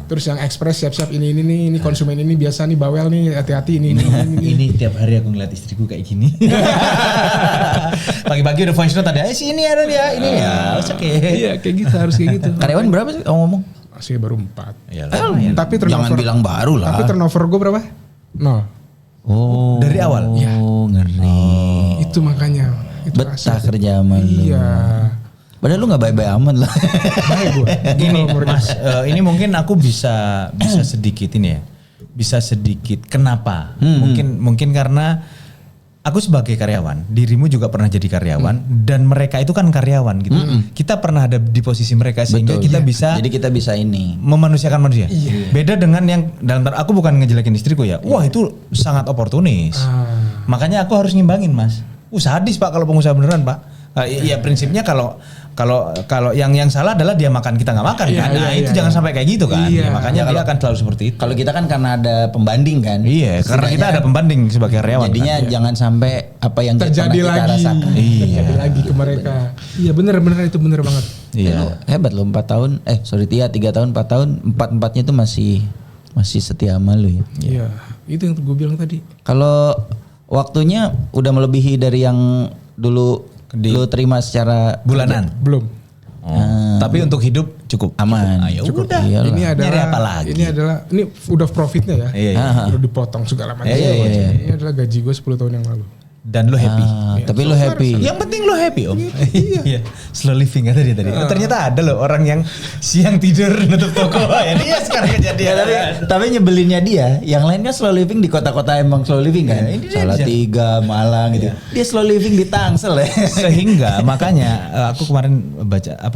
Terus yang express siap-siap ini konsumen ini biasa nih bawel nih, hati-hati ini. Ini tiap hari aku ngeliat istriku kayak gini. Pagi-pagi udah voice note ada, sih ini ada dia, ini ya, oke. Iya, kayak gitu harus kayak gitu. Karyawan berapa sih ngomong? Masih baru 4. Iyalah. Tapi Jangan turnover, bilang baru lah. tapi turnover gue berapa? 0. Oh. Dari awal? Iya. Ngeri. Itu makanya. Itu Betah asik. kerja sama lu. Iya. Padahal lu gak baik-baik amat lah. Baik gue. Gini Mas, ini mungkin aku bisa sedikit ini ya. Bisa sedikit kenapa? Mungkin karena aku sebagai karyawan, dirimu juga pernah jadi karyawan dan mereka itu kan karyawan gitu. Kita pernah ada di posisi mereka sehingga Betul. kita bisa Jadi kita bisa ini. memanusiakan manusia. Beda dengan yang dalam aku bukan ngejelekin istriku ya. Wah, itu sangat oportunis. Makanya aku harus ngimbangin, Mas. Sadis Pak kalau pengusaha beneran, Pak. Iya prinsipnya kalau yang salah adalah dia makan kita nggak makan kan. Nah itu jangan sampai kayak gitu kan. Iya. Ya, makanya dia akan selalu seperti itu. Kalau kita kan karena ada pembanding kan. Iya, karena kita ada pembanding sebagai karyawan. Jadinya kan? jangan sampai apa yang Terjadi pernah kita lagi. rasakan. Terjadi lagi ke mereka. Iya bener itu bener banget. Iya. Lu hebat lo 4 tahun. 3 tahun 4 tahun. 4-4-nya itu masih setia sama lu ya. Iya. Itu yang gue bilang tadi. Kalau waktunya udah melebihi dari yang dulu lu terima secara Bulanan. Belum. Tapi untuk hidup cukup aman. Ya Cukup. udah. Iyalah. Ini Nyari adalah apa lagi? Ini udah profitnya ya. Iya. Udah dipotong segala macam. Iya. Ini adalah gaji gue 10 tahun yang lalu. Dan lo happy. Tapi lu happy. Yang penting lo happy om. Iya. Slow living kata dia tadi. Ternyata ada loh orang yang siang tidur nutup toko. Ya dia sekarang kejadian. Tapi nyebelinnya dia, yang lain kan slow living di kota-kota emang slow living kan. Ini dia Salatiga, Malang gitu. Dia slow living di Tangsel ya. Sehingga makanya aku kemarin baca apa